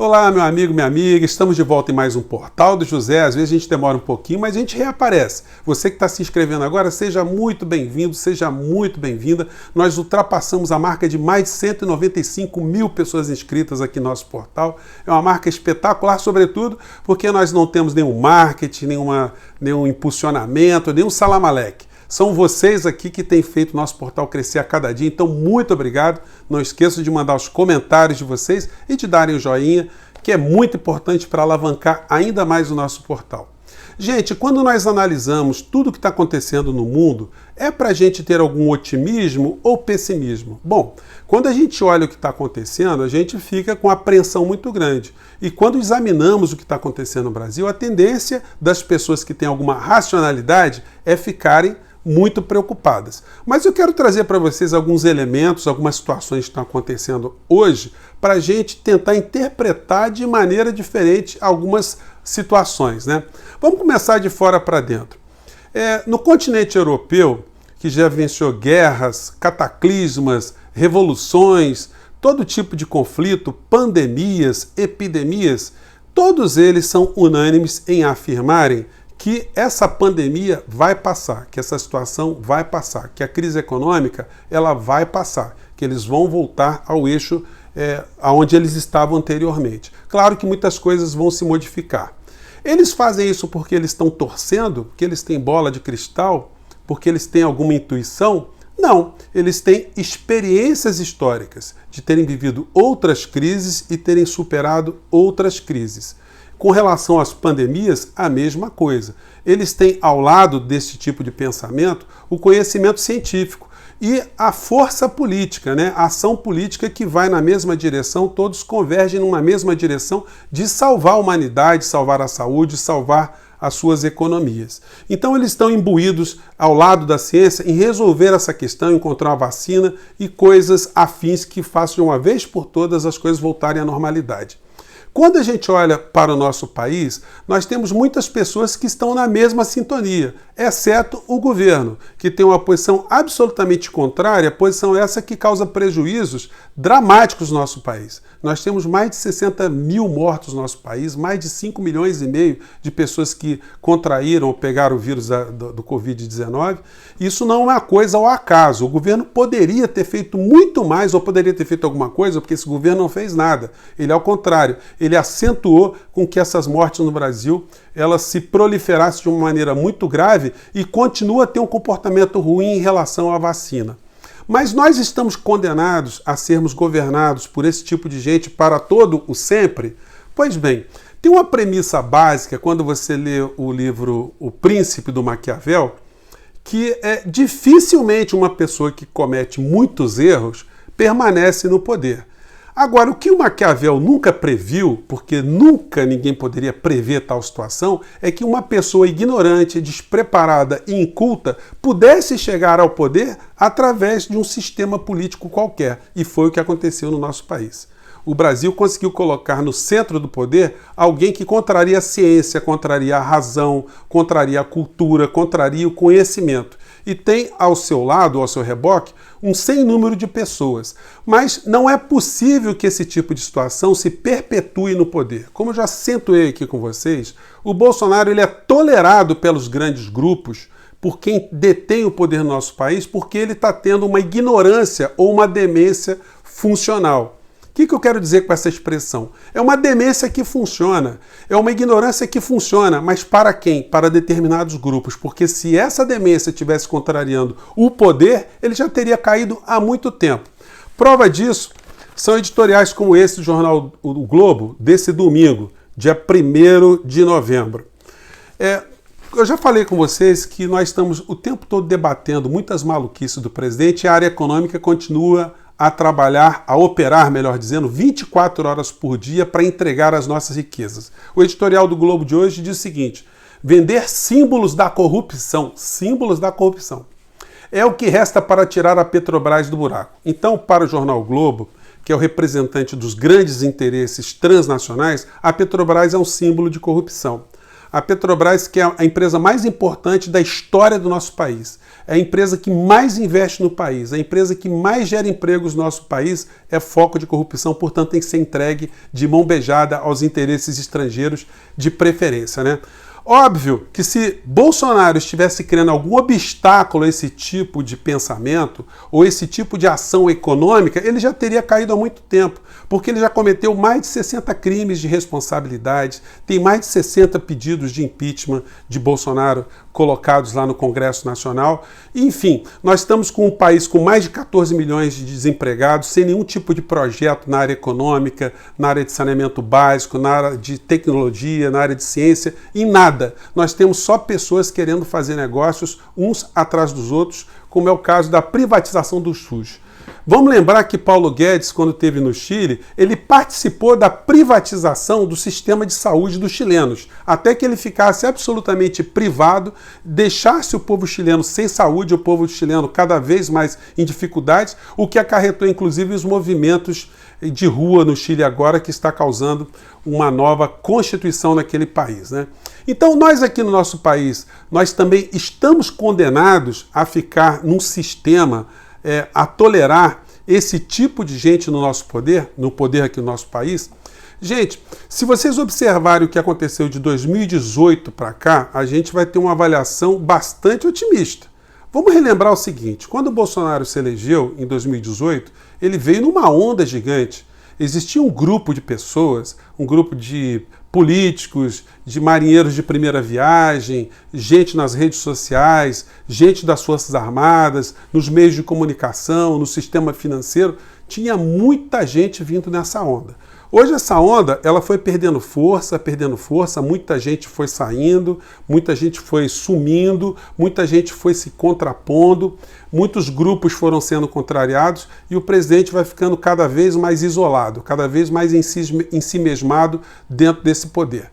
Olá, meu amigo, minha amiga, estamos de volta em mais um Portal do José. Às vezes a gente demora um pouquinho, mas a gente reaparece. Você que está se inscrevendo agora, seja muito bem-vindo, seja muito bem-vinda. Nós ultrapassamos a marca de mais de 195 mil pessoas inscritas aqui no nosso portal. É uma marca espetacular, sobretudo porque nós não temos nenhum marketing, nenhum impulsionamento, nenhum salamaleque. São vocês aqui que têm feito o nosso portal crescer a cada dia, então muito obrigado. Não esqueçam de mandar os comentários de vocês e de darem o joinha, que é muito importante para alavancar ainda mais o nosso portal. Gente, quando nós analisamos tudo o que está acontecendo no mundo, é para a gente ter algum otimismo ou pessimismo? Bom, quando a gente olha o que está acontecendo, a gente fica com apreensão muito grande. E quando examinamos o que está acontecendo no Brasil, a tendência das pessoas que têm alguma racionalidade é ficarem muito preocupadas. Mas eu quero trazer para vocês alguns elementos, algumas situações que estão acontecendo hoje, para a gente tentar interpretar de maneira diferente algumas situações, né? Vamos começar de fora para dentro. No continente europeu, que já venceu guerras, cataclismas, revoluções, todo tipo de conflito, pandemias, epidemias, todos eles são unânimes em afirmarem que essa pandemia vai passar, que essa situação vai passar, que a crise econômica ela vai passar, que eles vão voltar ao eixo aonde eles estavam anteriormente. Claro que muitas coisas vão se modificar. Eles fazem isso porque eles estão torcendo, porque eles têm bola de cristal, porque eles têm alguma intuição? Não, eles têm experiências históricas de terem vivido outras crises e terem superado outras crises. Com relação às pandemias, a mesma coisa. Eles têm, ao lado desse tipo de pensamento, o conhecimento científico e a força política, né? A ação política que vai na mesma direção, todos convergem numa mesma direção de salvar a humanidade, salvar a saúde, salvar as suas economias. Então eles estão imbuídos ao lado da ciência em resolver essa questão, encontrar uma vacina e coisas afins que façam de uma vez por todas as coisas voltarem à normalidade. Quando a gente olha para o nosso país, nós temos muitas pessoas que estão na mesma sintonia, exceto o governo, que tem uma posição absolutamente contrária, posição essa que causa prejuízos dramáticos no nosso país. Nós temos mais de 60 mil mortos no nosso país, mais de 5 milhões e meio de pessoas que contraíram ou pegaram o vírus do Covid-19. Isso não é uma coisa ao acaso. O governo poderia ter feito muito mais ou poderia ter feito alguma coisa, porque esse governo não fez nada. Ele, ao contrário, ele acentuou com que essas mortes no Brasil elas se proliferassem de uma maneira muito grave e continua a ter um comportamento ruim em relação à vacina. Mas nós estamos condenados a sermos governados por esse tipo de gente para todo o sempre? Pois bem, tem uma premissa básica quando você lê o livro O Príncipe do Maquiavel, que dificilmente uma pessoa que comete muitos erros permanece no poder. Agora, o que o Maquiavel nunca previu, porque nunca ninguém poderia prever tal situação, é que uma pessoa ignorante, despreparada e inculta pudesse chegar ao poder através de um sistema político qualquer. E foi o que aconteceu no nosso país. O Brasil conseguiu colocar no centro do poder alguém que contraria a ciência, contraria a razão, contraria a cultura, contraria o conhecimento. E tem ao seu lado, ao seu reboque, um sem número de pessoas. Mas não é possível que esse tipo de situação se perpetue no poder. Como eu já acentuei aqui com vocês, o Bolsonaro ele é tolerado pelos grandes grupos, por quem detém o poder no nosso país, porque ele está tendo uma ignorância ou uma demência funcional. O que eu quero dizer com essa expressão? É uma demência que funciona, é uma ignorância que funciona, mas para quem? Para determinados grupos, porque se essa demência estivesse contrariando o poder, ele já teria caído há muito tempo. Prova disso são editoriais como esse do jornal O Globo, desse domingo, dia 1º de novembro. Eu já falei com vocês que nós estamos o tempo todo debatendo muitas maluquices do presidente e a área econômica continua a trabalhar, a operar, melhor dizendo, 24 horas por dia para entregar as nossas riquezas. O editorial do Globo de hoje diz o seguinte: vender símbolos da corrupção, é o que resta para tirar a Petrobras do buraco. Então, para o jornal Globo, que é o representante dos grandes interesses transnacionais, a Petrobras é um símbolo de corrupção. A Petrobras, que é a empresa mais importante da história do nosso país, é a empresa que mais investe no país, a empresa que mais gera empregos no nosso país, é foco de corrupção, portanto tem que ser entregue de mão beijada aos interesses estrangeiros de preferência, né? Óbvio que se Bolsonaro estivesse criando algum obstáculo a esse tipo de pensamento ou esse tipo de ação econômica, ele já teria caído há muito tempo, porque ele já cometeu mais de 60 crimes de responsabilidade, tem mais de 60 pedidos de impeachment de Bolsonaro colocados lá no Congresso Nacional. Enfim, nós estamos com um país com mais de 14 milhões de desempregados, sem nenhum tipo de projeto na área econômica, na área de saneamento básico, na área de tecnologia, na área de ciência, em nada. Nós temos só pessoas querendo fazer negócios uns atrás dos outros, como é o caso da privatização do SUS. Vamos lembrar que Paulo Guedes, quando esteve no Chile, ele participou da privatização do sistema de saúde dos chilenos, até que ele ficasse absolutamente privado, deixasse o povo chileno sem saúde, o povo chileno cada vez mais em dificuldades, o que acarretou inclusive os movimentos de rua no Chile agora, que está causando uma nova constituição naquele país, né? Então nós aqui no nosso país, nós também estamos condenados a ficar num sistema, a tolerar esse tipo de gente no nosso poder, no poder aqui no nosso país. Gente, se vocês observarem o que aconteceu de 2018 para cá, a gente vai ter uma avaliação bastante otimista. Vamos relembrar o seguinte, quando o Bolsonaro se elegeu em 2018, ele veio numa onda gigante. Existia um grupo de pessoas, um grupo de políticos, de marinheiros de primeira viagem, gente nas redes sociais, gente das Forças Armadas, nos meios de comunicação, no sistema financeiro. Tinha muita gente vindo nessa onda. Hoje essa onda ela foi perdendo força, muita gente foi saindo, muita gente foi sumindo, muita gente foi se contrapondo, muitos grupos foram sendo contrariados e o presidente vai ficando cada vez mais isolado, cada vez mais em si mesmado dentro desse poder.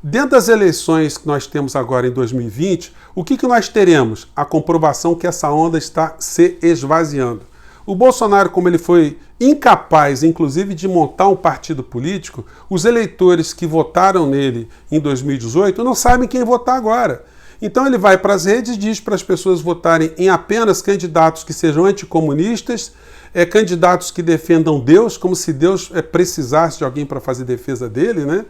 Dentro das eleições que nós temos agora em 2020, o que nós teremos? A comprovação que essa onda está se esvaziando. O Bolsonaro, como ele foi incapaz, inclusive, de montar um partido político, os eleitores que votaram nele em 2018 não sabem quem votar agora. Então ele vai para as redes e diz para as pessoas votarem em apenas candidatos que sejam anticomunistas, candidatos que defendam Deus, como se Deus precisasse de alguém para fazer defesa dele, né?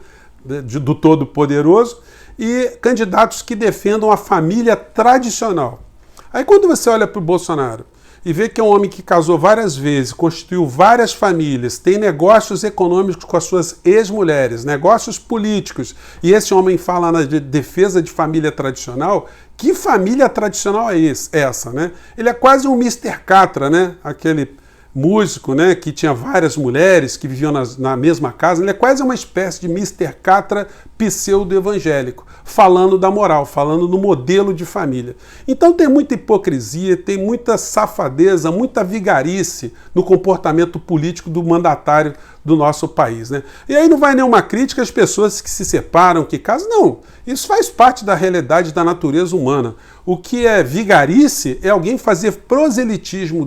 Do Todo-Poderoso, e candidatos que defendam a família tradicional. Aí quando você olha para o Bolsonaro e vê que é um homem que casou várias vezes, constituiu várias famílias, tem negócios econômicos com as suas ex-mulheres, negócios políticos, e esse homem fala na defesa de família tradicional, que família tradicional é essa, né? Ele é quase um Mr. Catra, né? Aquele músico, né, que tinha várias mulheres que viviam na mesma casa. Ele é quase uma espécie de Mr. Catra pseudo-evangélico, falando da moral, falando no modelo de família. Então tem muita hipocrisia, tem muita safadeza, muita vigarice no comportamento político do mandatário do nosso país, né? E aí não vai nenhuma crítica às pessoas que se separam, que casam, não. Isso faz parte da realidade da natureza humana. O que é vigarice é alguém fazer proselitismo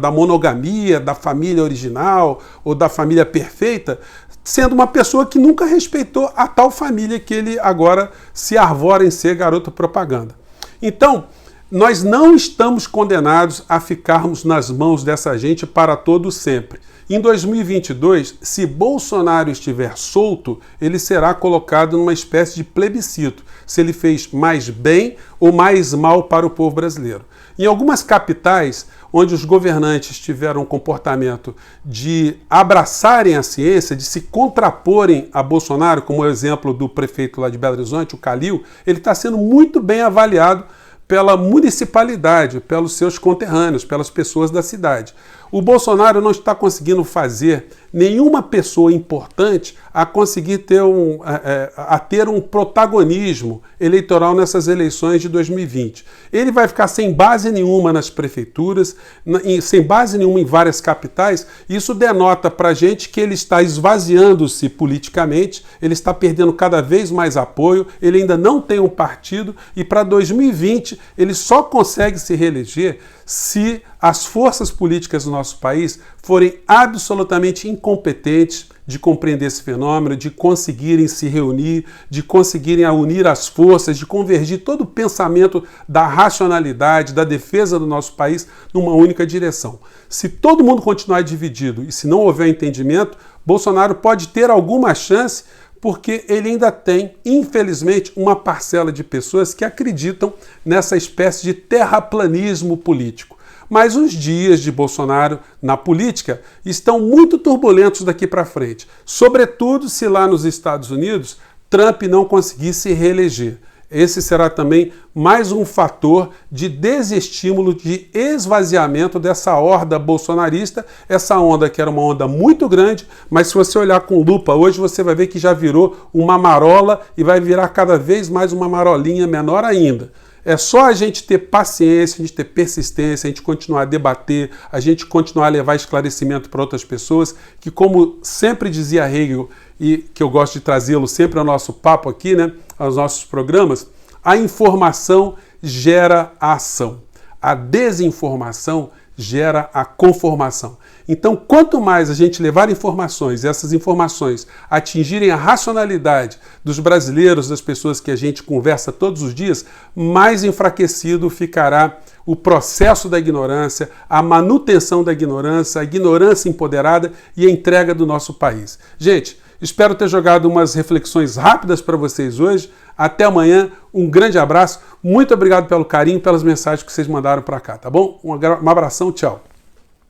da monogamia, da família original ou da família perfeita, sendo uma pessoa que nunca respeitou a tal família que ele agora se arvora em ser garoto propaganda. Então, nós não estamos condenados a ficarmos nas mãos dessa gente para todo sempre. Em 2022, se Bolsonaro estiver solto, ele será colocado numa espécie de plebiscito, se ele fez mais bem ou mais mal para o povo brasileiro. Em algumas capitais, onde os governantes tiveram um comportamento de abraçarem a ciência, de se contraporem a Bolsonaro, como o exemplo do prefeito lá de Belo Horizonte, o Calil, ele está sendo muito bem avaliado pela municipalidade, pelos seus conterrâneos, pelas pessoas da cidade. O Bolsonaro não está conseguindo fazer nenhuma pessoa importante a conseguir ter um protagonismo eleitoral nessas eleições de 2020. Ele vai ficar sem base nenhuma nas prefeituras, sem base nenhuma em várias capitais. Isso denota para a gente que ele está esvaziando-se politicamente, ele está perdendo cada vez mais apoio, ele ainda não tem um partido e para 2020 ele só consegue se reeleger se as forças políticas do nosso país forem absolutamente incompetentes de compreender esse fenômeno, de conseguirem se reunir, de conseguirem unir as forças, de convergir todo o pensamento da racionalidade, da defesa do nosso país numa única direção. Se todo mundo continuar dividido e se não houver entendimento, Bolsonaro pode ter alguma chance, porque ele ainda tem, infelizmente, uma parcela de pessoas que acreditam nessa espécie de terraplanismo político. Mas os dias de Bolsonaro na política estão muito turbulentos daqui para frente, sobretudo se lá nos Estados Unidos Trump não conseguir se reeleger. Esse será também mais um fator de desestímulo, de esvaziamento dessa horda bolsonarista, essa onda que era uma onda muito grande, mas se você olhar com lupa hoje, você vai ver que já virou uma marola e vai virar cada vez mais uma marolinha menor ainda. É só a gente ter paciência, a gente ter persistência, a gente continuar a debater, a gente continuar a levar esclarecimento para outras pessoas, que como sempre dizia Hegel, e que eu gosto de trazê-lo sempre ao nosso papo aqui, né, aos nossos programas, a informação gera a ação. A desinformação gera a conformação. Então, quanto mais a gente levar informações, essas informações atingirem a racionalidade dos brasileiros, das pessoas que a gente conversa todos os dias, mais enfraquecido ficará o processo da ignorância, a manutenção da ignorância, a ignorância empoderada e a entrega do nosso país. Gente, espero ter jogado umas reflexões rápidas para vocês hoje. Até amanhã, um grande abraço, muito obrigado pelo carinho, pelas mensagens que vocês mandaram para cá, tá bom? Um abração, tchau.